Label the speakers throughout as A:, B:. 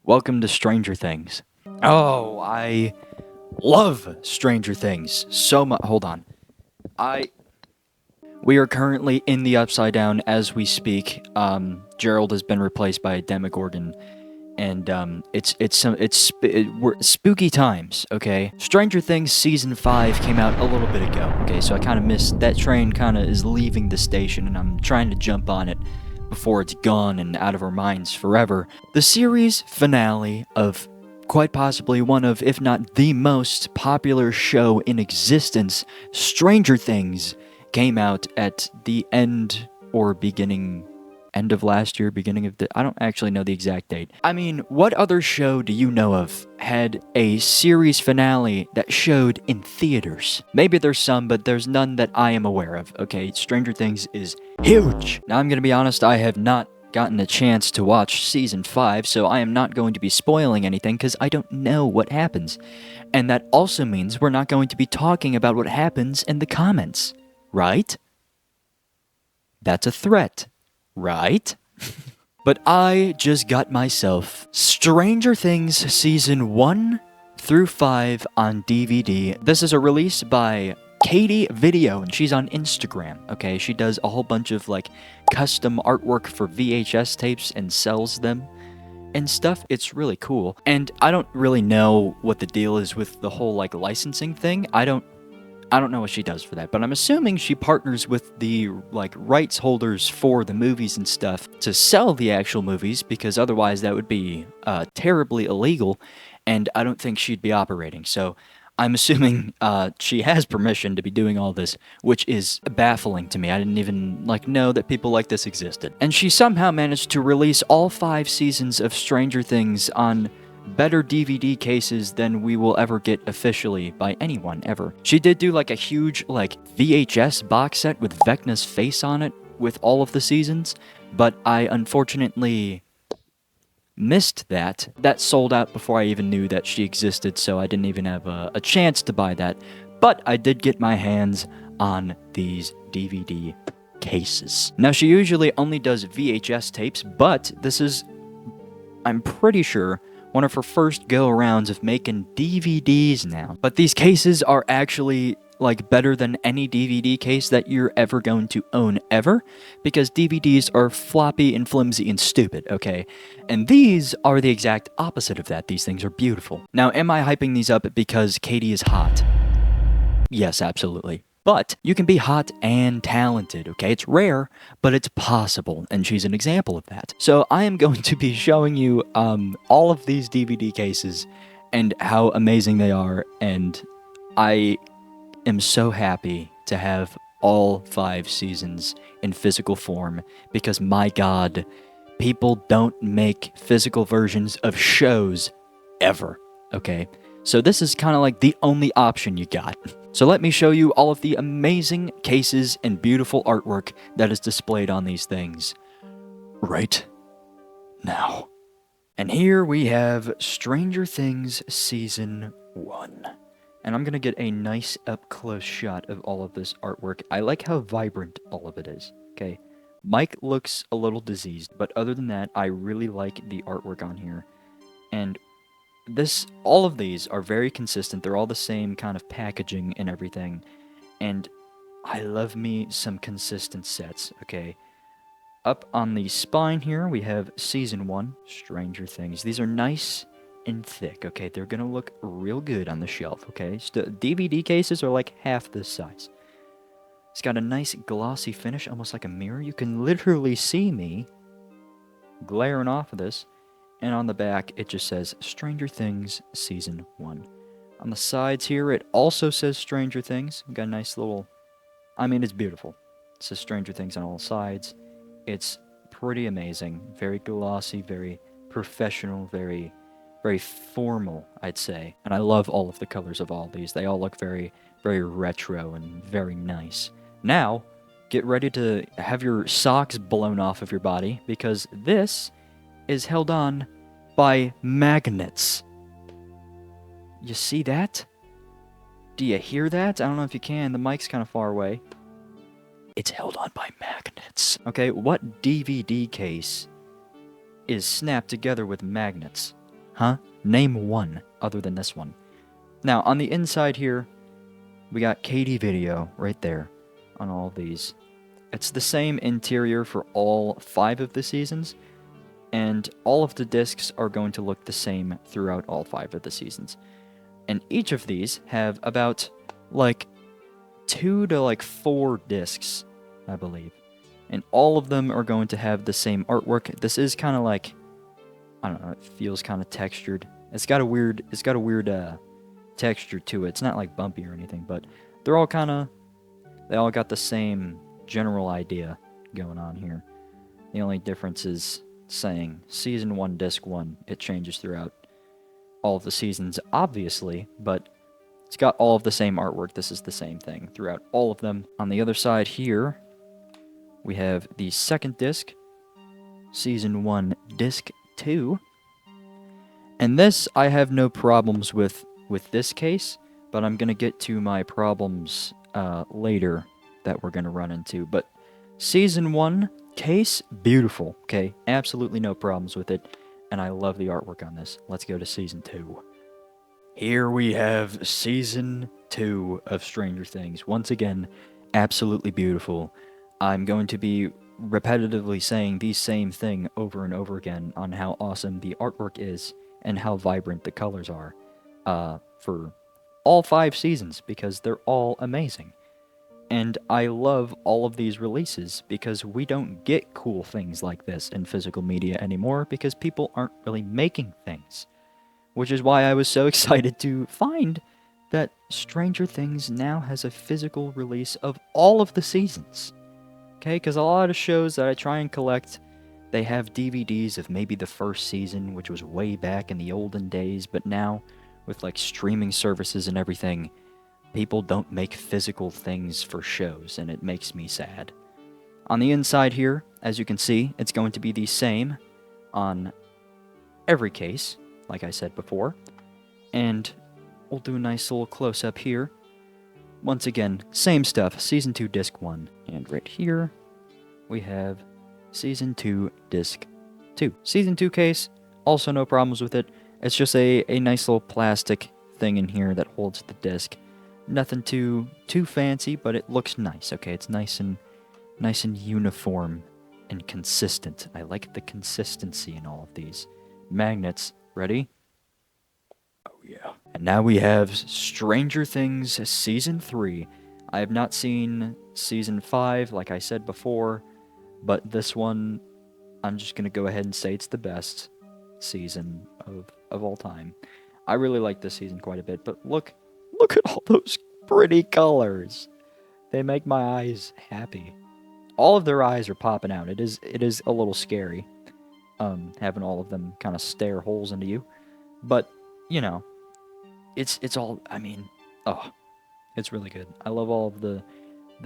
A: Welcome to Stranger Things. Oh, I love Stranger Things so much. Hold on. We are currently in the Upside Down as we speak. Gerald has been replaced by a Demogorgon, and we're spooky times. Okay, Stranger Things season 5 came out a little bit ago. Okay, so I kind of missed that train. Kind of is leaving the station, and I'm trying to jump on it before it's gone and out of our minds forever. The series finale of quite possibly one of, if not the most popular show in existence, Stranger Things, came out at the end of last year, I don't actually know the exact date. I mean, what other show do you know of had a series finale that showed in theaters? Maybe there's some, but there's none that I am aware of, okay? Stranger Things is huge! Now, I'm gonna be honest, I have not gotten a chance to watch season 5, so I am not going to be spoiling anything because I don't know what happens. And that also means we're not going to be talking about what happens in the comments, right? That's a threat. Right? But I just got myself Stranger Things Season 1 through 5 on DVD. This is a release by KadiVideo, and she's on Instagram, okay? She does a whole bunch of, like, custom artwork for VHS tapes and sells them and stuff. It's really cool. And I don't really know what the deal is with the whole, like, licensing thing. I don't know what she does for that, but I'm assuming she partners with the, like, rights holders for the movies and stuff to sell the actual movies, because otherwise that would be terribly illegal, and I don't think she'd be operating. So I'm assuming she has permission to be doing all this, which is baffling to me. I didn't even, like, know that people like this existed. And she somehow managed to release all 5 seasons of Stranger Things on better DVD cases than we will ever get officially by anyone ever. She did do like a huge like VHS box set with Vecna's face on it with all of the seasons, but I unfortunately missed that. That sold out before I even knew that she existed, so I didn't even have a chance to buy that. But I did get my hands on these DVD cases. Now, she usually only does VHS tapes, but this is, I'm pretty sure, one of her first go-arounds of making DVDs now. But these cases are actually, like, better than any DVD case that you're ever going to own ever, because DVDs are floppy and flimsy and stupid, okay? And these are the exact opposite of that. These things are beautiful. Now, am I hyping these up because Kadi is hot? Yes, absolutely. But you can be hot and talented, okay? It's rare, but it's possible, and she's an example of that. So I am going to be showing you all of these DVD cases and how amazing they are, and I am so happy to have all 5 seasons in physical form, because my god, people don't make physical versions of shows ever, okay? So this is kind of like the only option you got. So let me show you all of the amazing cases and beautiful artwork that is displayed on these things right now. And here we have Stranger Things Season 1. And I'm going to get a nice up-close shot of all of this artwork. I like how vibrant all of it is, okay? Mike looks a little diseased, but other than that, I really like the artwork on here. And all of these are very consistent. They're all the same kind of packaging and everything. And I love me some consistent sets, okay? Up on the spine here, we have Season 1, Stranger Things. These are nice and thick, okay? They're gonna look real good on the shelf, okay? DVD cases are like half this size. It's got a nice glossy finish, almost like a mirror. You can literally see me glaring off of this. And on the back, it just says Stranger Things Season 1. On the sides here, it also says Stranger Things. We've got a nice little, I mean, it's beautiful. It says Stranger Things on all sides. It's pretty amazing. Very glossy, very professional, very, very formal, I'd say. And I love all of the colors of all these. They all look very, very retro and very nice. Now, get ready to have your socks blown off of your body, because this is held on by magnets. You see that? Do you hear that? I don't know if you can. The mic's kind of far away. It's held on by magnets. Okay, what DVD case is snapped together with magnets? Huh? Name one other than this one. Now, on the inside here, we got KadiVideo right there on all of these. It's the same interior for all 5 of the seasons, and all of the discs are going to look the same throughout all 5 of the seasons. And each of these have about, like, 2 to, like, 4 discs, I believe. And all of them are going to have the same artwork. This is kind of like, I don't know, it feels kind of textured. It's got a weird texture to it. It's not like bumpy or anything, but they all got the same general idea going on here. The only difference is saying Season 1, Disc 1. It changes throughout all of the seasons, obviously, but it's got all of the same artwork. This is the same thing throughout all of them. On the other side here, we have the second disc, Season 1, Disc 2. And this, I have no problems with this case, but I'm going to get to my problems later that we're going to run into. But Season 1 case, beautiful, okay? Absolutely no problems with it, and I love the artwork on this. Let's go to Season 2. Here we have Season 2 of Stranger Things. Once again, absolutely beautiful. I'm going to be repetitively saying the same thing over and over again on how awesome the artwork is and how vibrant the colors are for all 5 seasons, because they're all amazing. And I love all of these releases because we don't get cool things like this in physical media anymore because people aren't really making things. Which is why I was so excited to find that Stranger Things now has a physical release of all of the seasons. Okay, because a lot of shows that I try and collect, they have DVDs of maybe the first season, which was way back in the olden days, but now, with like streaming services and everything, people don't make physical things for shows, and it makes me sad. On the inside here, as you can see, it's going to be the same on every case, like I said before. And we'll do a nice little close-up here. Once again, same stuff, Season 2, Disc 1. And right here, we have Season 2, Disc 2. Season 2 case, also no problems with it. It's just a nice little plastic thing in here that holds the disc. Nothing too fancy, but it looks nice, okay? It's nice and uniform and consistent. I like the consistency in all of these. Magnets, ready? Oh yeah. And now we have Stranger Things Season 3. I have not seen Season 5, like I said before, but this one, I'm just going to go ahead and say it's the best season of all time. I really like this season quite a bit, but look at all those pretty colors. They make my eyes happy. All of their eyes are popping out. It is a little scary, having all of them kind of stare holes into you. But, you know, it's all, I mean, oh, it's really good. I love all of the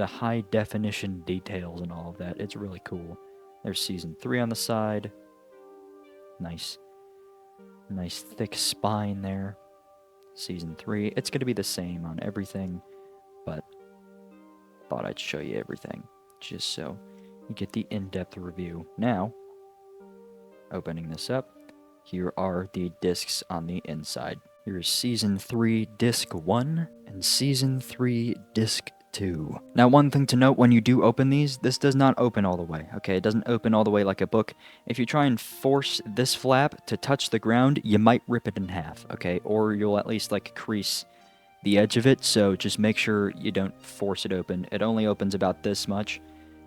A: high definition details and all of that. It's really cool. There's Season 3 on the side. Nice thick spine there. Season 3. It's going to be the same on everything, but thought I'd show you everything just so you get the in-depth review. Now, opening this up, here are the discs on the inside. Here's Season 3 Disc 1 and Season 3 Disc 2. Now, one thing to note when you do open these, this does not open all the way, okay? It doesn't open all the way like a book. If you try and force this flap to touch the ground, you might rip it in half, okay? Or you'll at least, like, crease the edge of it, so just make sure you don't force it open. It only opens about this much,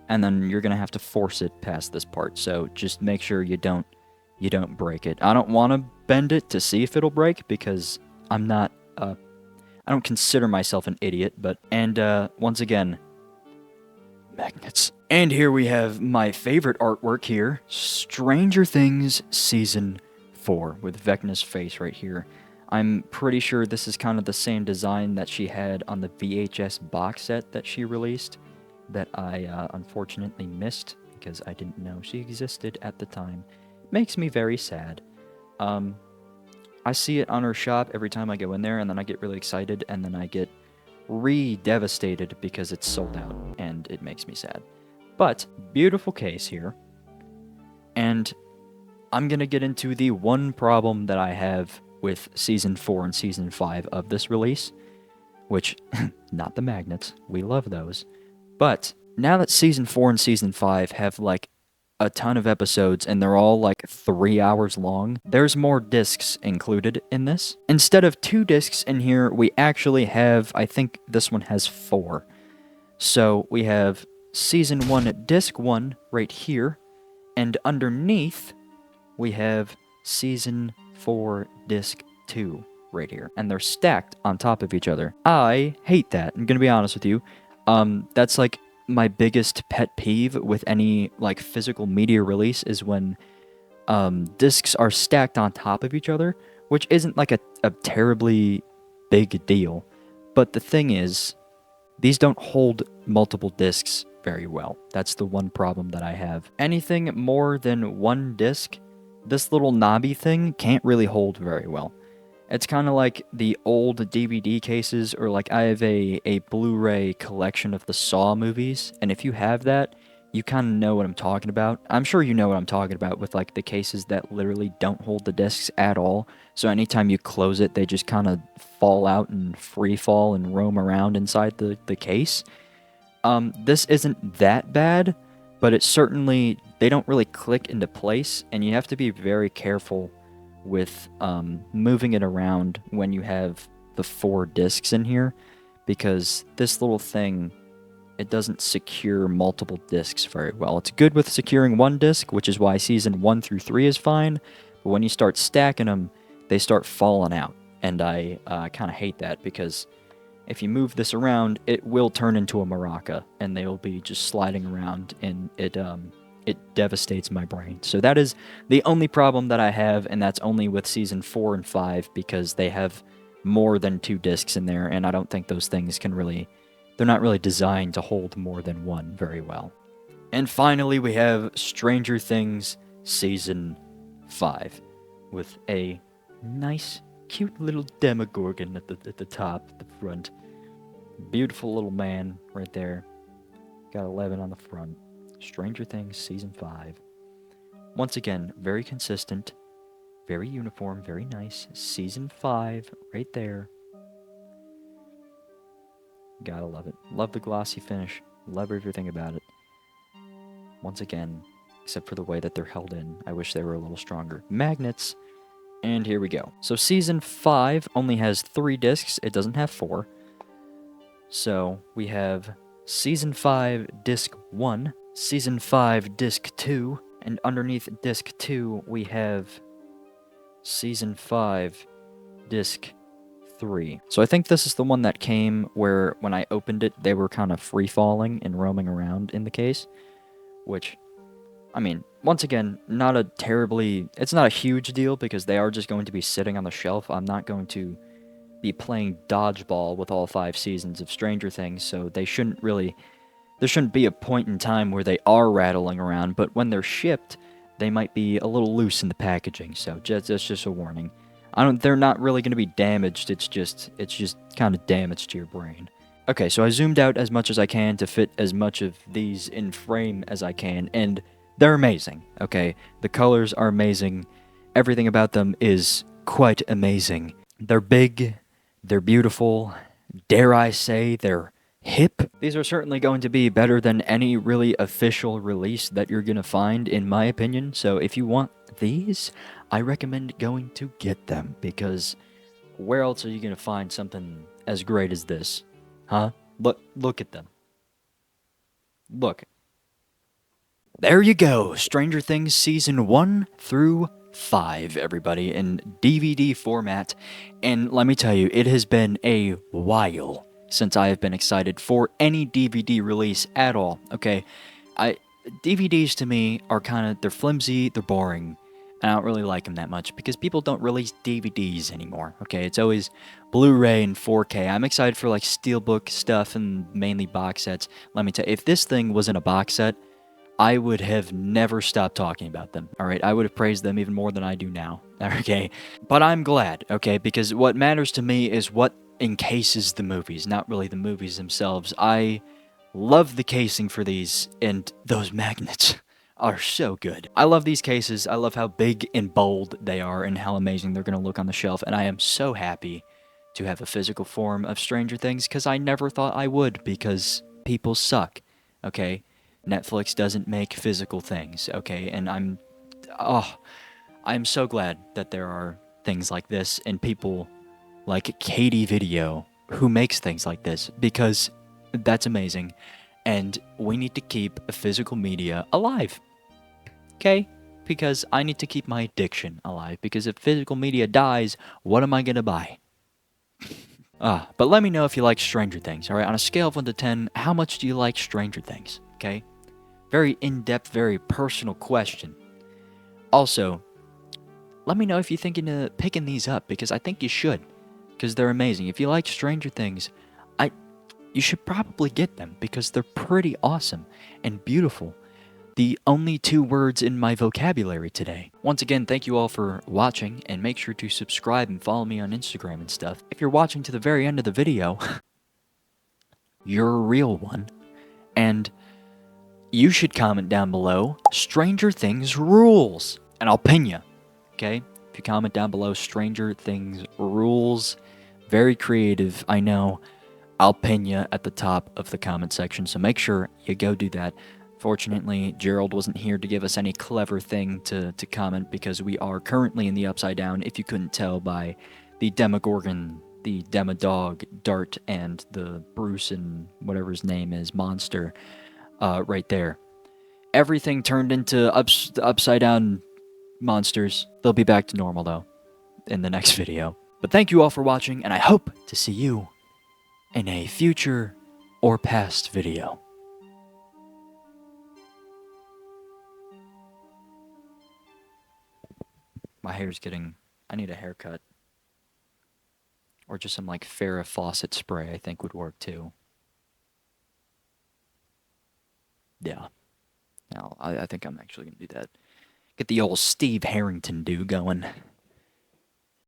A: and then you're gonna have to force it past this part, so just make sure you don't break it. I don't want to bend it to see if it'll break, because I'm not, I don't consider myself an idiot, but, and, once again, magnets. And here we have my favorite artwork here, Stranger Things Season 4, with Vecna's face right here. I'm pretty sure this is kind of the same design that she had on the VHS box set that she released, that I, unfortunately missed, because I didn't know she existed at the time. Makes me very sad. I see it on her shop every time I go in there, and then I get really excited, and then I get devastated because it's sold out, and it makes me sad. But, beautiful case here. And I'm gonna get into the one problem that I have with Season 4 and Season 5 of this release, which, not the magnets, we love those, but now that Season 4 and Season 5 have, like, a ton of episodes and they're all, like, 3 hours long, there's more discs included in this. Instead of 2 discs in here, we actually have, I think this one has 4. So we have Season 1 Disc 1 right here, and underneath, we have Season 4 Disc 2 right here. And they're stacked on top of each other. I hate that, I'm gonna be honest with you. That's like my biggest pet peeve with any like physical media release is when discs are stacked on top of each other, which isn't like a terribly big deal. But the thing is, these don't hold multiple discs very well. That's the one problem that I have. Anything more than one disc, this little knobby thing can't really hold very well. It's kind of like the old DVD cases, or like I have a Blu-ray collection of the Saw movies, and if you have that, you kind of know what I'm talking about. I'm sure you know what I'm talking about with like the cases that literally don't hold the discs at all, so anytime you close it, they just kind of fall out and free fall and roam around inside the case. This isn't that bad, but it's certainly, they don't really click into place, and you have to be very careful with moving it around when you have the 4 discs in here, because this little thing, it doesn't secure multiple discs very well. It's good with securing one disc, which is why Season 1 through 3 is fine, but when you start stacking them, they start falling out, and I kind of hate that, because if you move this around, it will turn into a maraca, and they will be just sliding around, and it devastates my brain. So that is the only problem that I have, and that's only with Season 4 and 5, because they have more than 2 discs in there, and I don't think those things can really, they're not really designed to hold more than one very well. And finally, we have Stranger Things Season 5, with a nice, cute little Demogorgon at the top, at the front. Beautiful little man right there. Got 11 on the front. Stranger Things Season 5. Once again, very consistent, very uniform, very nice. Season 5, right there. Gotta love it. Love the glossy finish. Love everything about it. Once again, except for the way that they're held in. I wish they were a little stronger. Magnets. And here we go. So Season 5 only has 3 discs. It doesn't have 4. So we have Season 5 Disc 1, Season 5 Disc 2, and underneath Disc 2 we have Season 5 Disc 3. So I think this is the one that came where when I opened it, they were kind of free-falling and roaming around in the case, which, I mean, once again, not a terribly, it's not a huge deal because they are just going to be sitting on the shelf. I'm not going to be playing dodgeball with all 5 seasons of Stranger Things, so they shouldn't really, there shouldn't be a point in time where they are rattling around, but when they're shipped, they might be a little loose in the packaging, so that's just a warning. They're not really going to be damaged, it's just kind of damage to your brain. Okay, so I zoomed out as much as I can to fit as much of these in frame as I can, and they're amazing, okay? The colors are amazing. Everything about them is quite amazing. They're big, they're beautiful, dare I say, they're hip. These are certainly going to be better than any really official release that you're going to find, in my opinion. So if you want these, I recommend going to get them, because where else are you going to find something as great as this? Huh? Look at them. Look. There you go, Stranger Things Season 1 through 5, everybody, in DVD format. And let me tell you, it has been a while since I have been excited for any DVD release at all, okay? DVDs to me are they're flimsy, they're boring, and I don't really like them that much because people don't release DVDs anymore, okay? It's always Blu-ray and 4K. I'm excited for like Steelbook stuff and mainly box sets. Let me tell you, if this thing was in a box set, I would have never stopped talking about them, alright? I would have praised them even more than I do now, okay? But I'm glad, okay? Because what matters to me is what encases the movies, not really the movies themselves. I love the casing for these, and those magnets are so good. I love these cases. I love how big and bold they are and how amazing they're going to look on the shelf. And I am so happy to have a physical form of Stranger Things because I never thought I would because people suck, okay? Netflix doesn't make physical things, okay? And I'm so glad that there are things like this and people like KadiVideo who makes things like this because that's amazing. And we need to keep physical media alive, okay? Because I need to keep my addiction alive. Because if physical media dies, what am I gonna buy? But let me know if you like Stranger Things, alright? On a scale of 1 to 10, how much do you like Stranger Things, okay? Very in-depth, very personal question. Also, let me know if you're thinking of picking these up, because I think you should. Because they're amazing. If you like Stranger Things, you should probably get them, because they're pretty awesome and beautiful. The only 2 words in my vocabulary today. Once again, thank you all for watching, and make sure to subscribe and follow me on Instagram and stuff. If you're watching to the very end of the video, you're a real one. And you should comment down below, Stranger Things rules, and I'll pin you, okay? If you comment down below, Stranger Things rules, very creative, I know. I'll pin you at the top of the comment section, so make sure you go do that. Fortunately, Gerald wasn't here to give us any clever thing to comment because we are currently in the Upside Down, if you couldn't tell by the Demogorgon, the Demodog, Dart, and the Bruce and whatever his name is, monster, right there. Everything turned into Upside Down monsters. They'll be back to normal, though, in the next video. But thank you all for watching, and I hope to see you in a future or past video. My hair's getting... I need a haircut. Or just some, like, Farrah Fawcett spray I think would work, too. Yeah. Now, I think I'm actually gonna do that. Get the old Steve Harrington do going.